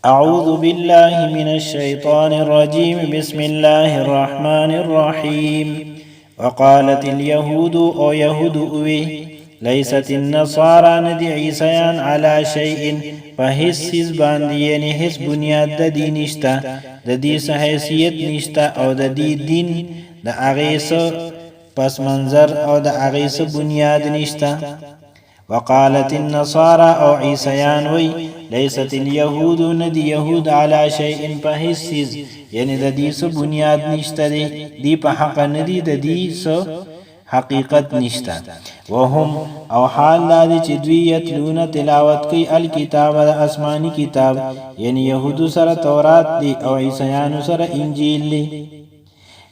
أعوذ بالله من الشيطان الرجيم بسم الله الرحمن الرحيم وقالت اليهود أو يهود أوي ليست النصارى ندي عيسيان على شيء فهس باندي يعني هس بنياد دا دي نشتا دا دي سحيثيت نشتا او دا دي دين دا اغيس پس منظر او دا اغيس بنياد نشتا وقالت النصارى او عيسيان وي ليست اليهود ندي يهود على شيء فهسز يعني دا دي سو بنياد نشتا دي پا حق ندي دا دي سو حقیقت نشتا وهم او حال دادی چی دوی یتلون تلاوت کی الکتاب دا اسمانی کتاب یعنی یهودو سر تورات دی او عیسیانو سر انجیل دی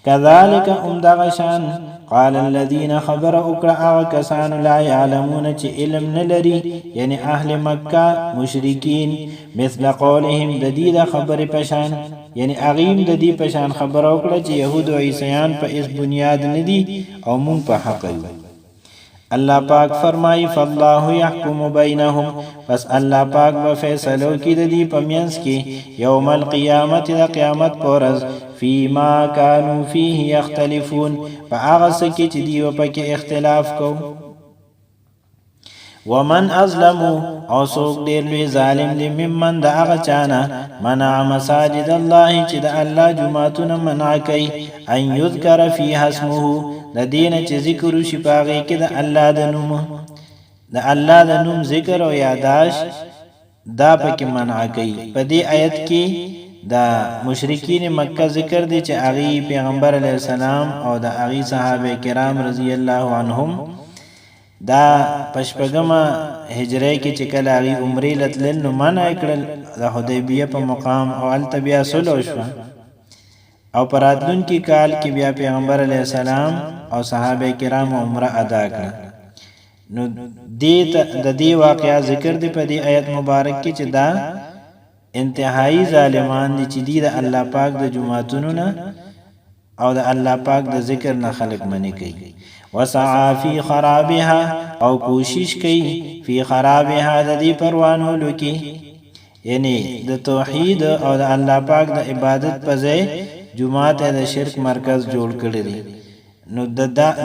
كذلك دغشان قال الذين خبر اقرأ وكسان لا يعلمون چه علم نلري يعني اهل مكة مشركين مثل قولهم دديد خبر پشان يعني اغیم ددی پشان خبر اقرأ چه يهود و عیسیان پا اس بنیاد ندی او مون پا حقیو اللہ پاک فرمائی فاللہ یحکم بینہم پس اللہ پاک بفیصلو کی دی پمینس کی یوم القیامت دا قیامت پورز فیما کانو فیہ یختلفون پا آغس کی چی دیو پا کی اختلاف کو ومن ازلمو او سوک دیر لوی ظالم دی ممن دا آغا چانا منع مساجد اللہ چی دا اللہ جماعتنا منع کئی ان یذکر فیہ اسمہو دا دین چی ذکر شپاغی که دا اللہ دا نوم دا اللہ دا نوم ذکر و یاداش دا پاکی منع کئی پا دی آیت کی دا مشرکین مکہ ذکر دی چی اغی پیغمبر علیہ السلام او دا اغی صحابہ کرام رضی اللہ عنہم دا پشپگم ہجرے کی چکل اغی عمری لطلل نو منع اکڑل دا حدیبیہ پا مقام او التبیہ صلح شوا او پراتلون کی کال کی بیا پیغمبر علیہ السلام او صحابہ کرام عمرہ ادا کرا نو دی واقعہ ذکر دی پا دی آیت مبارک کی چی دا انتہائی ظالمان دی چی دی دا اللہ پاک دا جماعتونو نا او دا اللہ پاک دا ذکر نا خلق منی کئی وسعا فی خرابها او کوشش کئی فی خرابها دا دی پروانو لکی یعنی دا توحید او دا اللہ پاک دا عبادت پزے جماعت دا شرک مرکز جوڑ کردی نو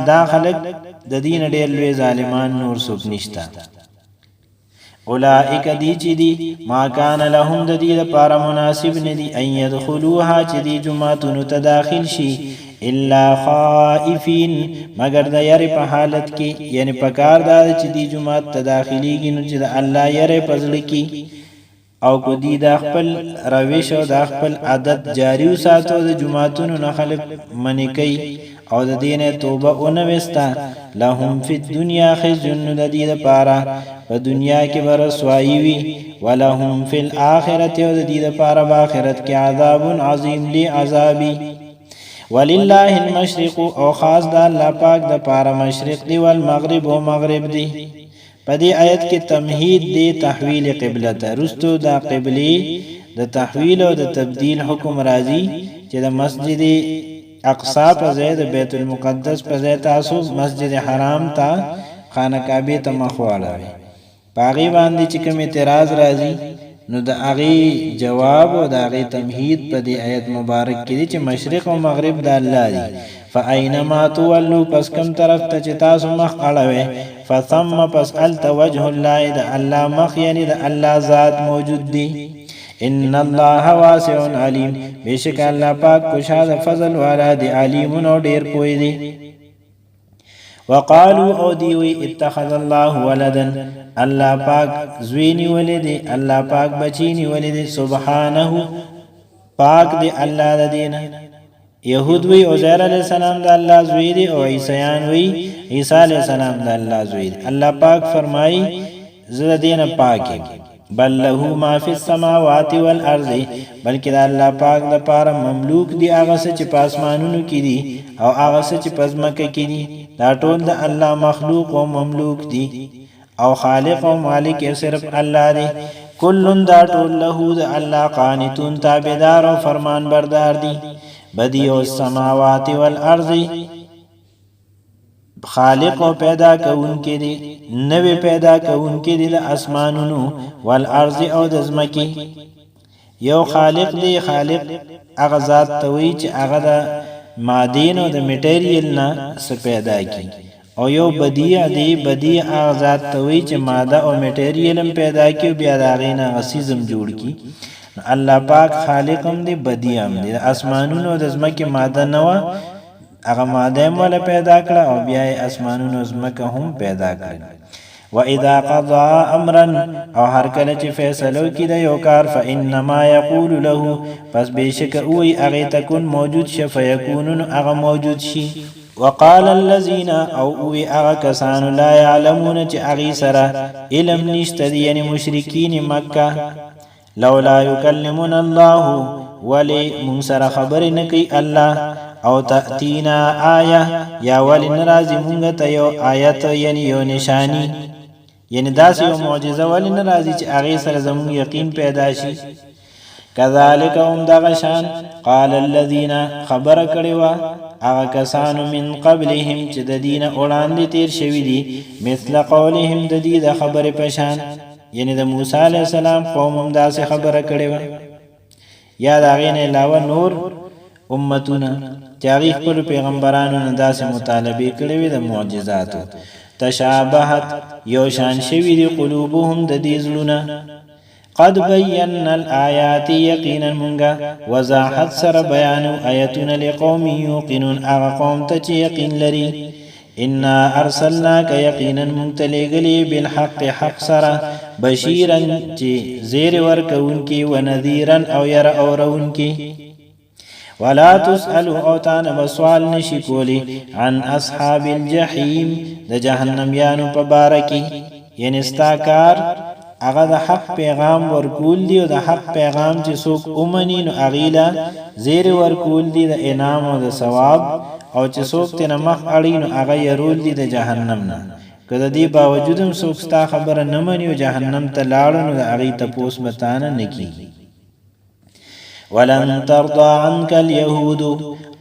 دا خلق دا دین دیر لوی ظالمان نور سوک نشتا اولائک دی چی دی ما کان لهم دا دی دا پارا مناسب ندی ان یدخلوها چی دی جماعتونو تداخل شی الا خائفین مگر دا یر پا حالت کی یعنی پکار دا چی دی جماعت تداخلی گی نو چی دا اللہ یر پزل کی او کو دی دا خپل روش او دا خپل عادت جاریو ساتو دا جماعتونو نخلق منی کئی او دا دین توبہ اونوستا لهم فی الدنیا خزن دا دی دا پارا و دنیا کی برسوائیوی ولهم فی الاخرت و دا دی دا پارا باخرت کی عذاب عظیم لی عذابی وللہ المشرق او خاص دا اللہ پاک دا پارا مشرق دی والمغرب و مغرب دی پا دی آیت کی تمہید دی تحویل قبلتا رستو دا قبلی دا تحویل و دا تبدیل حکم رازی چی دا مسجد اقصا پا زید بیت المقدس پا زید تاسو مسجد حرام تا خانہ کعبی تا مخوالا وی پا آغی باندی چکم اعتراض رازی نو دا آغی جواب و دا آغی تمہید پا دی آیت مبارک کی دی چی مشرق و مغرب دا اللہ دی فَأَيْنَمَا تُوَلُّوا پس کم طرف تا چتاسو مخ اڑوے فَثَمَّ پس التا وجہ اللہ دا اللہ مخ یعنی دا اللہ ذات موجود دی ان اللہ واسع علیم بے شک اللہ پاک کشاد فضل والا دی علیم و دیر پوئی دی وقالو او دیوی اتخذ اللہ ولدا اللہ پاک زوینی ولدی اللہ پاک بچینی ولدی سبحانہو پاک دی اللہ دا دینا یہود وی عزیر علیہ السلام دا اللہ زوی دی او عیسیان وی عیسیٰ علیہ السلام دا اللہ زوی دی اللہ پاک فرمائی زدہ دینا پاکی بل لہو ما فی السماوات والارض بلکہ دا اللہ پاک دا پارا مملوک دی آغا سچ پاسمانونو کی دی او آغا سچ پزمکہ کی دی دا ٹول دا اللہ مخلوق و مملوک دی او خالق و مالک صرف اللہ دی کلن دا ٹول لہو دا اللہ قانتون تابدار و فرمان بردار دی بدیع السماوات والارض خالق و پیدا کون کے دی نوی پیدا کون کے دی دا اسمانونو والارض او دزمکی یو خالق دی، خالق هغه ذات ته وایي چې هغه د مادین او د میټیریل نه څه پیدا کی، او یو بدیع دی، بدیع هغه ذات ته وایي چې ماده او میټیریل هم پیدا کی او بیا د هغې نه هغه څیز هم جوړ کی. الله پاک خالق هم دی، بدیع هم دی. د اسمانونو او د ځمکې ماده نه وه، هغه ماده هم وله پیدا کړه او بیا یې اسمانونو او ځمکه هم پیدا کړه. وَإِذَا قَضَى أَمْرًا او هر کله چې فیصلو کی د یو کار، فإنما یقول له پس بېشکه اوی هغې ته کن موجود شه، فیکون هغه موجود شي. وقال الذين او اوی هغه کسانو لا یعلمون چې هغې سره علم نشته دی، یعنی مشرکین مکه، لولا یکلمنا الله ولی مون سره خبرې نه کوي الله، او تأتینا آیه یا ولی نرازی مونږ ته یو آیت یعنی یو نشانی، یعنی داسې یو معجزه ولی نرازی چې هغې سره زمونږ یقین پیدا شي. کذالک هم دغه شان قال الذین خبره کړې وه هغه کسانو من قبلهم چې د دې نه وړاندې تیر شوي دي، مثل قولهم د دې د خبرې په شان، یعنی د موسی علیه السلام قوم هم داسې خبره کړې وه، یا د هغې نه علاوه نور امتونه چې هغې خپلو پیغمبرانو نه داسې مطالبې کړې وې د معجزاتو. تشابهت یو شان شوي دي قلوبهم د دې زړونه، قد بینا الآیات یقینا مونږه وضاحت سره بیانو آیتونه لقوم یوقنون هغه قوم ته چې یقین لري. انا ارسلناک یقینا مونږ ته لېږلي بالحق حق سره، بشیرا چې زیر ورکوونکي، ونذیرا او یره اورونکي. ولا تسألوا او تانا بسوال نشی کولی عن اصحاب الجحیم د جهنمیانو په باره کې، یعنی ستا کار هغه د حق پیغام ورکول دی، او د حق پیغام چې څوک اومني نو هغې له زیر ورکول دی د انعام او د ثواب، او چې څوک ترې نه مخ اړوي نو هغه یرول دی د جهنم نه. که د دې باوجود هم څوک ستا خبره نه مني او جهنم ته لاړه نو د هغې تپوس به تانه نه کېږي. ولن ترضى عنك اليهود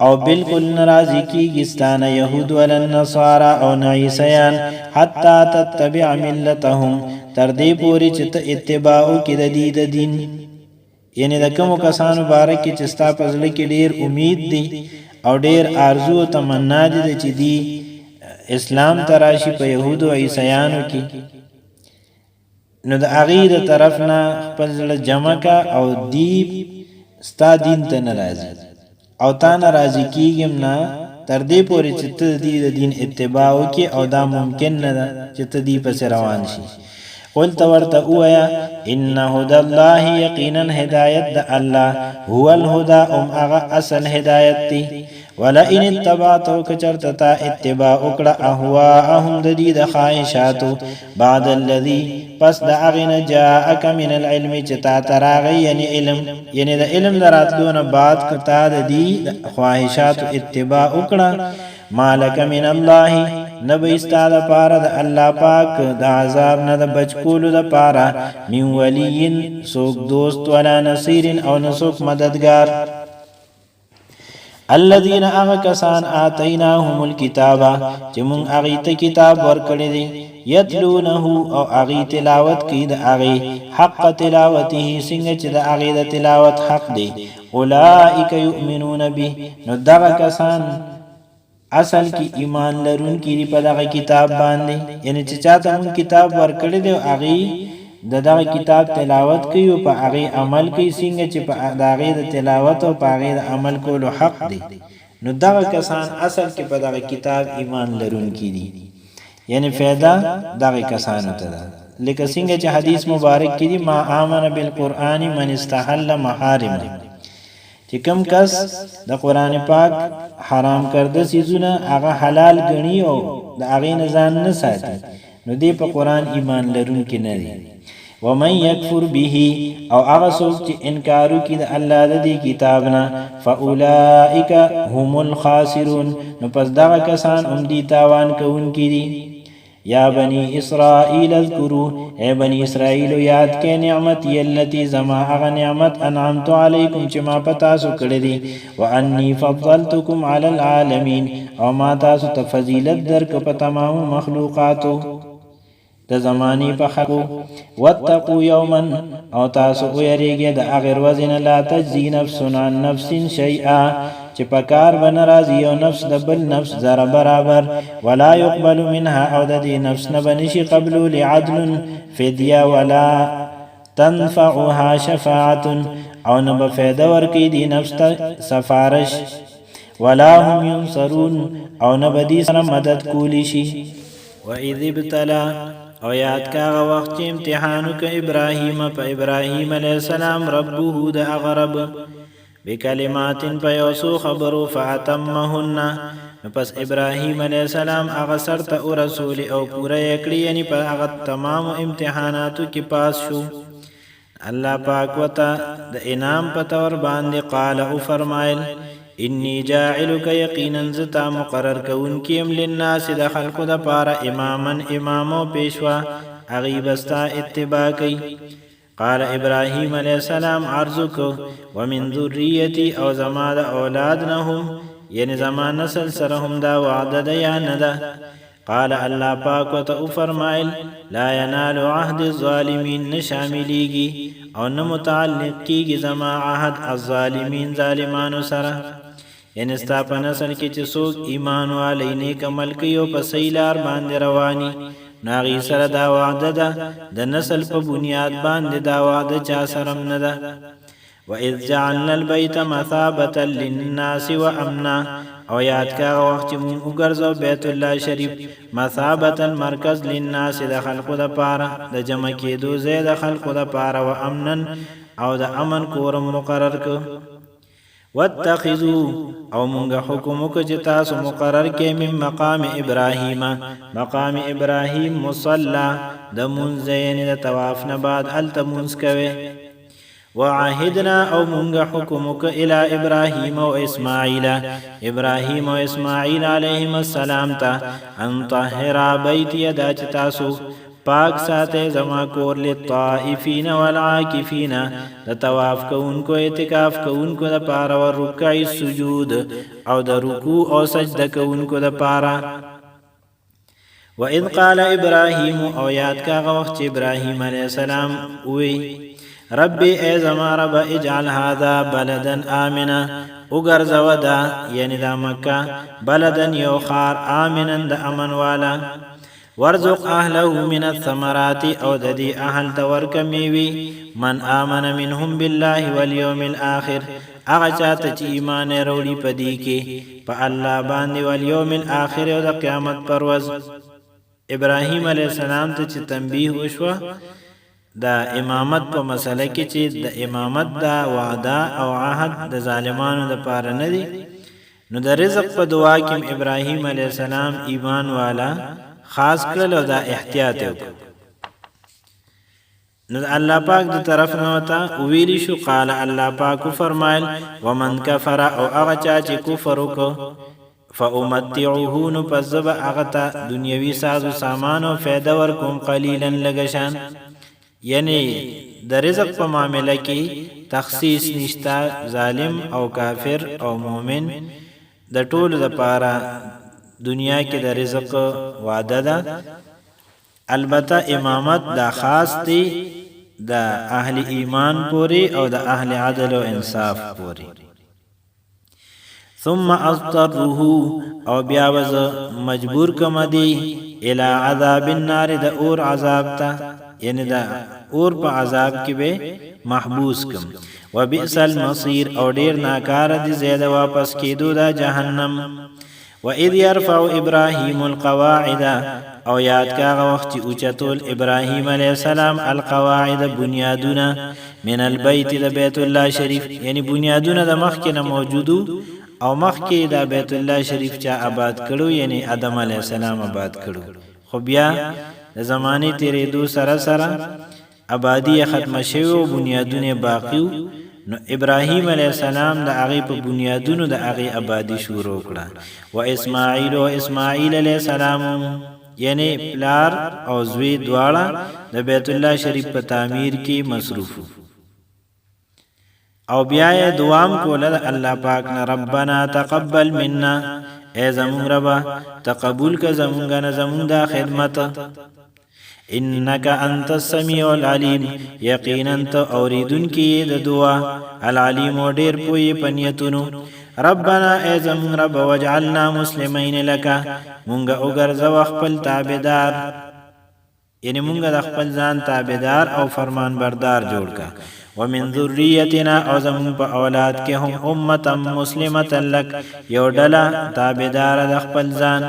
او بالکل ناراضی کیږي ستانه یهود ولا النصارى او عیسیان، حتی تتبع ملتهم تر دې پورې چې ته اتباع وکړې د دې د دین، یعنی د کومو کسانو باره کې چې ستا په زړه کې ډېر امید دی او ډېر آرزو او تمنا دی چې دی اسلام ته راشي په یهودو او عیسیانو کې، نو د هغې د طرف نه خپل زړه جمع کا او دی ستا دین ته نه راځي او تا نه راضي کېږم نه تر دې پورې چې ته د دین اتباع وکړې، او دا ممکن نه ده چې ته دې پسې روان شي. قل ته ورته ووایه ان هدى الله یقینا هدایت د الله هو الهدى هغه اصل هدایت دی. ولئن اتبعتو کچرته تا اتباع وکړه اهواءهم د دې د خواهشاتو، بعد الذي پس د هغې نه جاءک من العلم چې تا ته راغی، یعنی علم، یعنی د علم د راتلو نه بعد که تا د دې د خواهشاتو اتباع وکړه، ما لک من الله نه به ستا دپاره د الله پاک د عذاب نه د بچ کولو دپاره من ولی څوک دوست ولا نصیر او نه څوک مددگار. الذين اغا کسان آتیناهم الكتابا چې مونږ هغې ته کتاب ورکړی دی، یتلونه او هغې تلاوت کوي د هغې حق تلاوته څنګه چې د هغې د تلاوت حق دی. اولئک یؤمنون به نو دغه کسان اصل کې ایمان لرونکي دي په دغه کتاب باندې، یعنی چې چاته مونږ کتاب ورکړی دی هغې د دغه کتاب تلاوت کوي او په هغې عمل کوي څنګه چې په هغې د تلاوت او په هغې د عمل کولو حق دی، نو دغه کسان اصل کې په دغه کتاب ایمان لرونکي دي، یعنی فایده دغه کسانو ته ده. لکه څنګه چې حدیث مبارک کې دي ما آمن بالقرآن من استحل محارم، چې کوم کس د قرآن پاک حرام کرده څیزونه هغه حلال ګڼي او د هغې نه ځان نه ساتي، نو دی په قرآن ایمان لرونکي نه دی. ومن یکفر به او هغه څوک چې انکار وکړي د الله د دې کتاب نه، فاولئک هم الخاسرون نو پس دغه کسان هم دي تاوان کوونکي دي. یا بنی اسرائیل اذکروا اے بنی اسرائیل یاد کې نعمتي التي زما هغه نعمت انعمت علیکم چې ما په تاسو کړی دی، وانی فضلتکم علی العالمین او ما تاسو ته فضیلت درک په تمام مخلوقاتو. د زمانی په خلقو واتقوا یوما او تاسو ویریږئ د هغې ورځې نه لا تجزي نفس عن نفس شیئا چې په کار به نه راځي یو نفس د بل نفس ذره برابر ولا يقبل منها او د دې نفس نه به نشي قبلول عدل فدیه ولا تنفعها شفاعة او نه به فایده ورکوي دې نفس ته سفارش ولا هم ينصرون او نه به دې سره مدد کولی شي وَإِذِ ابْتَلَى او یاد کا هغه وخت چې امتحان وکړ ابراهیم په ابراهیم علیه السلام ربه د هغه رب بکلمات په یو څو خبرو فاتمهن پس ابراهیم علیه السلام هغه سرته او رسول او پوره یې کړی یعنی په هغه تمام امتحاناتو کې پاس شو الله پاک وته د انعام په تور باندې قال او فرمایل انی جاعلک یقینا زتا مقرر کون کیم للناس د خلقو د پاره اماما امامو پیشوا غیبستا اتباع کی قال ابراهیم علیہ السلام عرضک ومن ذریتی او زما د اولاد نهم یعنی زما نسل سره هم دا وعده ده یا نه ده قال الله پاک وته فرمایل لا ينال عهد الظالمین نشاملیږي او نه متعلق کیږي زما عهد الظالمین ظالمانو سره یعنی ستا په نسل کې چې څوک ایمان والی نیک عمل کوي او په صحیح لار باندې رواني ناغي سره دا وعده ده د نسل په بنیاد باندې دا وعده چا سره نه ده وَإِذْ جَعَلْنَا الْبَيْتَ مَثَابَةً لِلنَّاسِ وَأَمْنًا او یاد کا وخت چې مونږ وګرځو بیت الله شریف مثابة مرکز للناس د خلقو د پاره د جمع کېدو ځای د خلقو د پاره او امنن او د امن کورم مقرر ک واتخذوا او مونږ حکم وکړ چې تاسو مقرر کې من مقام ابراهیم مقام ابراهیم مصلا د منځین د طواف نه بعد التمونس کوي وعهدنا او مونږ حکم وکړ الی ابراهیم او اسماعیل ابراهیم او اسماعیل علیهم السلام ته ان طهر بیت یدا چې تاسو پاک ساته زما کور للطائفین والعاکفین د طواف کوونکو اعتکاف کوونکو د پاره او رکوع سجود او د رکوع او سجده کوونکو د پاره واذ قال ابراهیم او یاد کا وخت ابراهیم علیه السلام وی ربي ای زما رب اجعل هذا بلدا آمنا وګرځو دا یعنی دا مکه بلدن یو خار آمنا د امن والا ورزق اهله من الثمرات او د دې اهل تورک میوي من امن منهم بالله واليوم الاخر هغه چاته چې ایمان وروړي پدې کې په الله باندې واليوم الاخر او د قیامت پر ورځ ابراهیم علیه السلام ته چې تنبیه وشوه دا امامت په مسله کې چې د امامت دا وعده او عهد د ظالمانو د پاره نه دي نو د رزق په دعا کې ابراهیم علیه السلام ایمان والا خاص کړل او دا احتیاط وکړ نو الله پاک د طرف نه وتا ویلی شو قال الله پاک فرمایل ومن کفر او هغه چا چې کفر وکړ فامتعه نو پسب هغه ته دنیوي ساز او سامان او فایده ورکوم قلیلا لګشان یعنی د رزق په معاملې کې تخصیص نشتا ظالم او کافر او مؤمن د ټولو لپاره دنیا کې د رزق وعده ده البته امامت دا خاص دی د اهل ایمان پوری او د اهل عدل او انصاف پوری ثم اضطره او بیا وز مجبور کم دی الى عذاب النار د اور عذاب ته یعنی دا اور په عذاب کې به محبوس کم وبئس المصير او ډیر ناکار دي زیاده واپس کېدو دا جهنم واذ يرفع ابراهيم القواعد او یاد کاغه وخت اوچتول ابراهيم عليه السلام القواعد بنیادونه من البيت د بیت الله شریف یعنی بنیادونه د مخ کې نه موجودو او مخ کې د بیت الله شریف چا آباد کړو یعنی آدم عليه السلام آباد کړو خو بیا د زمانه تیرېدو سره سره آبادی ختم شوی او بنیادونه باقی نو ابراهیم علیه السلام د هغه په بنیادونو د هغه آبادی شروع کړه و اسماعیل علیه السلام یعنی پلار او زوی دواړه د بیت الله شریف په تعمیر کې مصروف او بیا یې دوام کوله الله پاک نه ربنا تقبل منا ای زمون ربا تقبل ک زمونږ نه زمون د خدمت انک انت السمیع العلیم یقینا ته اوریدونکی د دعا العلیم او ډیر پوی پنیتونو ربنا اعظم رب وجعلنا مسلمین لك مونږه وګرځو خپل تابعدار یعنی مونږه د خپل ځان تابعدار او فرمان بردار جوړ کا ومن ذریتنا او زمون په اولاد کې هم امه مسلمه لك یو ډله تابعدار د خپل ځان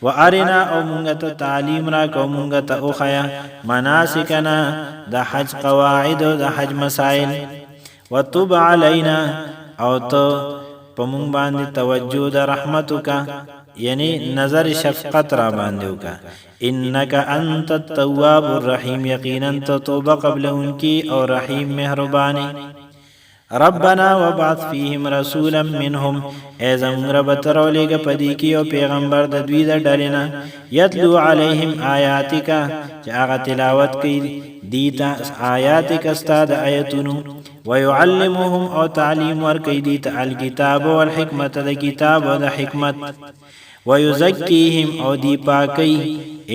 وارنا او مونږ ته تعلیم را کو مونږ ته اوخیا مناسکنا د حج قواعد او د حج مسائل وتب علینا او ته پمون باندې توجه د رحمتک یعنی نظر شفقت را باندې وکا انک انت التواب الرحیم یقینا توبه قبل انکی او رحیم مهربانی ربنا وبعث فيهم رسولا منهم اذن رب ترولګه پدې کې او پیغمبر د دوی د ډلینا یتلو علیهم آیاتک چې هغه تلاوت کوي دیتا آیاتک استاد آیتونو ويعلمهم او تعلیم ور کوي دیتا الکتاب والحکمت د کتاب او د حکمت ويزكيهم او دی پاکی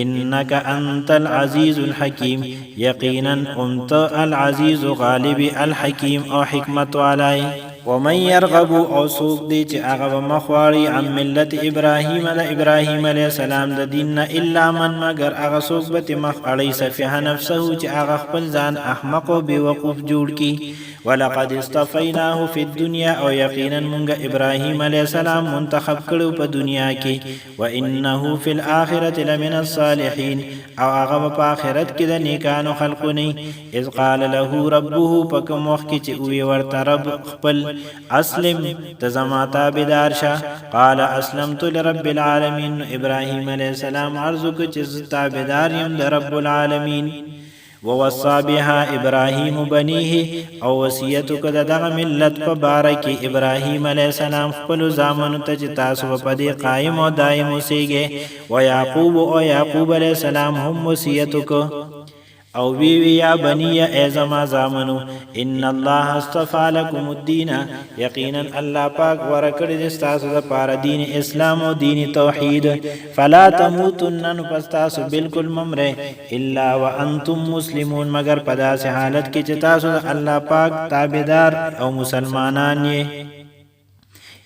انك انت العزيز الحكيم یقینا انت العزيز غالب الحكيم او حکمت علی ومن يرغب او سوق دی چې هغه مخواري عن ملت ابراهيم ل ابراهيم عليه السلام د دین الا من مگر هغه سوق به مخ اړي سفيه نفسه چې هغه خپل ځان احمق او بیوقوف جوړ کی ولقد اصطفيناه في الدنيا او یقینا مونږ ابراهيم عليه السلام منتخب کړو په دنیا کې وانه في الاخره لمن الصالحين او هغه په آخرت کې د نیکانو خلقونه اذ قال له ربه پکم وخت کې چې وی ورته رب خپل اسلم تزما تابعدار شه قال اسلمت لرب العالمين ابراهيم عليه السلام عرض کو چې تابعدار يم د رب العالمین ووصى بها ابراهيم بنيه او وصیتو کده دغه ملت په بارک ابراهيم عليه السلام خپل زامن ته چې تاسو په دې قائم او دائم اوسئ او يعقوب او يعقوب عليه السلام هم وصیتو کو او وی یا بنی ازما زامنو ان الله اصطفى لكم الدين یقینا الله پاک ورکړی د تاسو لپاره دین اسلام او دین توحید فلا تموتن پستاسو بالکل ممره الا وانتم مسلمون مگر په داسې حالت کې چې تاسو الله پاک تابعدار او مسلمانان یې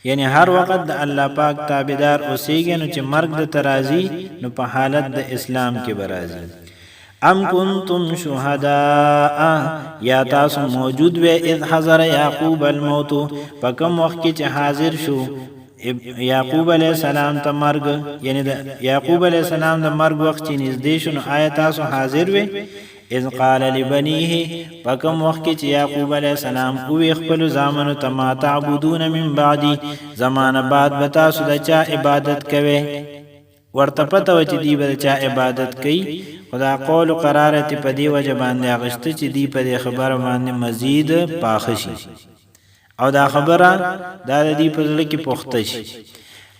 یعنی هر وخت د الله پاک تابعدار اوسئ نو چې مرګ د ترازی نو په حالت د اسلام کې برازي ام کنتم شهداء یا تاسو موجود و اذ حضر یعقوب الموت پکم وخت چې حاضر شو یعقوب علیہ السلام ته مرګ یعنی د یعقوب علیہ السلام د مرګ وخت چې نږدې شو نو آیا تاسو حاضر و اذ قال لبنيه پکم وخت چې یعقوب علیہ السلام او خپل زامنو ته ما تعبدون من بعدي زمانه بعد بتا سو د چا عبادت کوي ورته پته و چې دی به چا عبادت کوي خدا قول قرارت په دی وجه باندې اغشته چې دی په خبره باندې مزید پاخشي او دا خبره دا دی په لکه پخته شي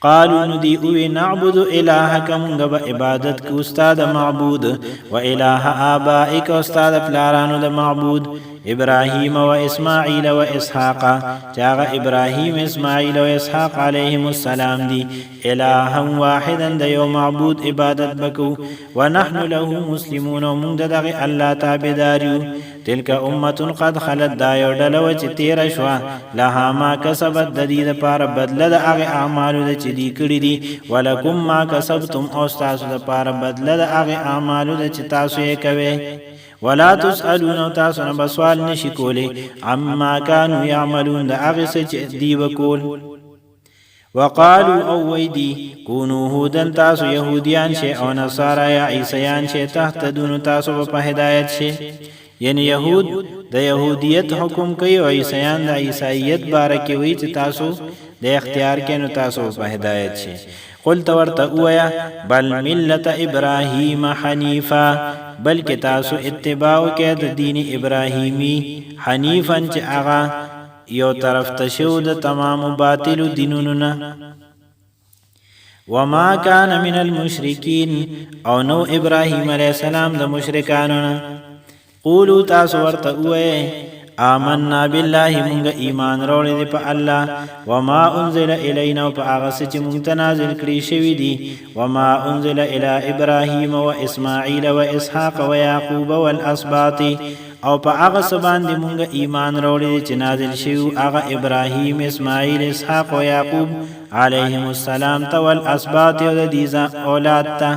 قالوا ندي او نعبد الهك مونږ به عبادت کو استاد معبود و اله ابائک استاد پلارانو د معبود ابراهيم و اسماعيل و اسحاق چاغه ابراهيم اسماعيل و اسحاق عليهم السلام دي الها واحدا د یو معبود عبادت بکو ونحن له مسلمون من دغه الله تابعداريو تلك امه قد خلت دا یو ډله و چې تیر شو لها ما کسبت د دې لپاره بدله د هغه اعمالو د چې دی کړی دي ولکم ما کسبتم او تاسو لپاره بدله د هغه اعمالو د چې تاسو یې کوي ولا تسألون تاسو نه سوال نشي کولی عما كانوا يعملون دا هغه چې دی وکول وقالوا او ويدي كونوا هودا تاسو يهوديان شي او نصارى يا عيسيان شي تهتدون تاسو په هدايت شي یعنی يهود د يهوديت حکم کوي او عيسيان د عيسائيت بارکه وي چې تاسو د اختیار کې نو تاسو په هدايت شي قل تورت اویا بل ملت ابراهيم حنيفا بلکې تاسو اتباع کې د دین ابراهيمي حنيفا چې هغه یو طرف ته شو د تمام باطل دینونو نه وما كان من المشركين او نو ابراهيم عليه السلام د مشرکانو نه قولوا تاسو ورته اوه آمنا بالله مونږ ایمان راوړی په الله وما انزل الینا او په هغه څه چې مونږ ته نازل کړي شوي دي وما انزل الی ابراهیم و اسماعیل و اسحاق و یعقوب والاسباط او په هغه څه باندې مونږ ایمان راوړی چې نازل شوي هغه ابراهیم اسماعیل اسحاق و یعقوب علیهم السلام ته والاسباط او د دې اولاد ته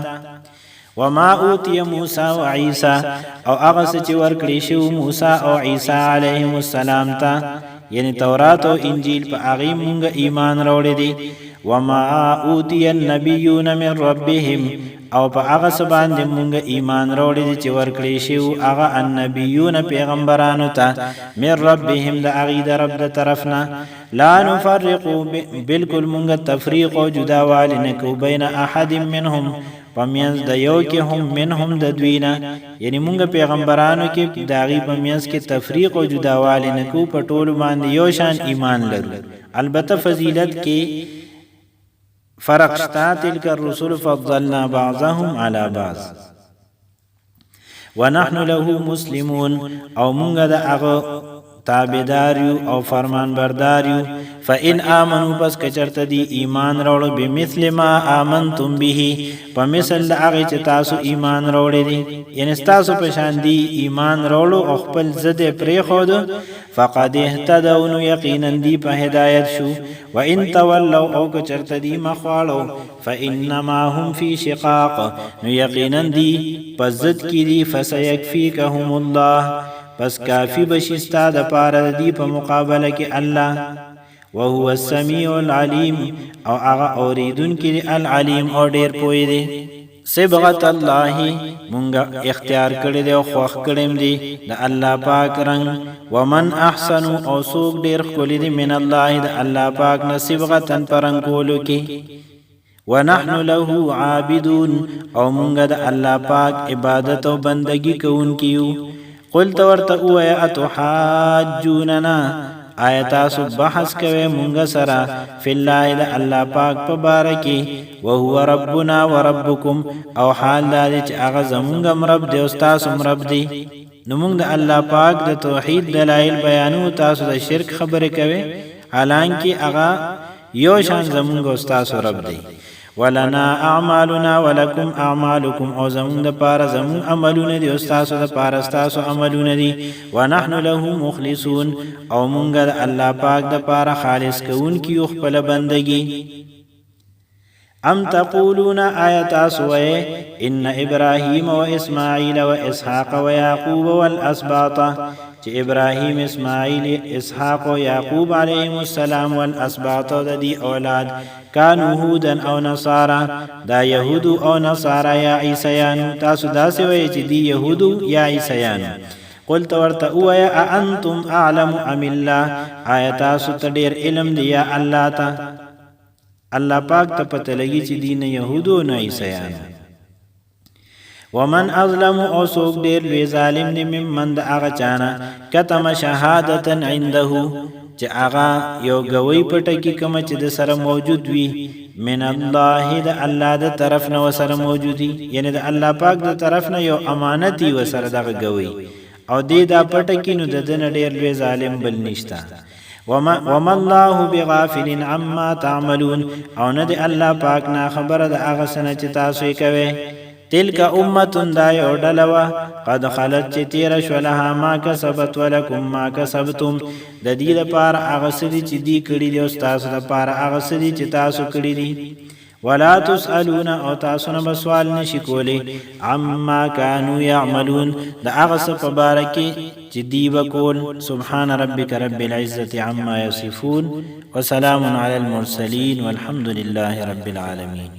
وما اوتی موسی و عیسی او هغه څه چې ورکړي شو موسی او عیسی علیهم السلام ته یعنی تورات او انجیل په هغه مونږ ایمان راوړی دي وما اوتی النبیون من ربهم او په هغه څه باندې مونږ ایمان راوړی دي چې ورکړي شو هغه النبیون پیغمبرانو ته من ربهم د هغې د رب د طرفنا لا نفرق بالکل مونږ تفریق او جداوالی نه کوو بین احد منهم پمینز د یو کې هم منهم د دوینا یعنی مونږ پیغمبرانو کې د هغې په منځ کې تفریق او جداوالی نه کوو په ټولو باندې یو شان ایمان لرو البته فضیلت کې فرق شتا تلك الرسل فضلنا بعضهم على بعض ونحن له مسلمون او مونږ د هغه تابعداریو او فرمان برداریو فإن آمنوا پس کچرته دی ایمان راوړو بمثل ما آمنتم به په مثل هغه چې تاسو ایمان راوړی دي یعنی تاسو په شان دی ایمان راوړو او خپل ضد پرېښود فقد اهتدوا نو یقینا دی په هدایت شو وان تولوا او کچرته دی مخواړو فانما هم فی شقاق نو یقینا دی په ضد کې دی فسيكفيكهم الله پس کافی بشستا د پاره دی په مقابله کې الله وهو السميع العليم او هغه اوریدونکی العلیم او ډیر پوی دی صبغت الله مونږه اختیار کړی دی او خوښ کړم دی د الله پاک رنگ ومن احسن او سوق ډیر خولي دی من الله د الله پاک نصبغتن پرنګ کولو کې ونحن له عابدون او مونږه د الله پاک عبادت او بندگی کوونکیو قلت ورته وایا اتحاجوننا آیاتاسو بحث کوي مونږ سره فی الله د الله پاک په باره کې وهو ربنا وربکم او حال دا چې هغه زمونږ رب دی او تاسو رب دی نو مونږ د الله پاک د توحید دلایل بیانو تاسو د شرک خبره کوي حالانکه هغه یو شان زمونږ او تاسو رب دی ولنا اعمالنا ولکم اعمالکم او زمون د پاره زمون عملونه دي او تاسو د پاره تاسو عملونه دي ونحن له مخلصون او مونږ د الله پاک د پاره خالص کوونکی خپل بندگی ام تقولون آیات اسوئے ان ابراهیم و اسماعیل و اسحاق و یعقوب والاسباط چې ابراهیم اسماعیل اسحاق و یعقوب علیهم السلام والاسباط د دی اولاد کانو هودن او نصارا دا یهود او نصارا یا عیسیان تاسو داسې وایي چې دی یهود یا عیسیان قلت ورته وایا انتم اعلم ام الله آیات تاسو ته ډیر علم دی یا الله ته الله پاک ته پته لګي چې دین يهودو نه عیسیان ومن اظلم او سوق ډیر لوی ظالم دی ممن د هغه چانه کتم شهادتن عنده چې هغه یو غوي پټه کې کوم چې د سره موجود وي من الله د الله د طرف نه وسره موجودي یعنی د الله پاک د طرف نه یو امانت وي وسره دغه غوي او دې دا پټه کې نو د دن ډیر لوی ظالم بل نشتا وما الله بغافل عما تعملون او نه دی الله پاک نه خبره د هغه سنه چې تاسو یې کوي تلک امه دا یو ډلوا قد خلت چې تیر شولها ما کسبت ولکم ما کسبتم د دې لپاره هغه سړي چې دی کړی دی او تاسو لپاره هغه سړي چې تاسو کړی دي ولا تسالون او تاسو نه سوال نشي کولی عما كانوا يعملون دا هغه څه په باره کې چې دی وکول سبحان ربك رب العزه عما يصفون وسلام على المرسلين والحمد لله رب العالمين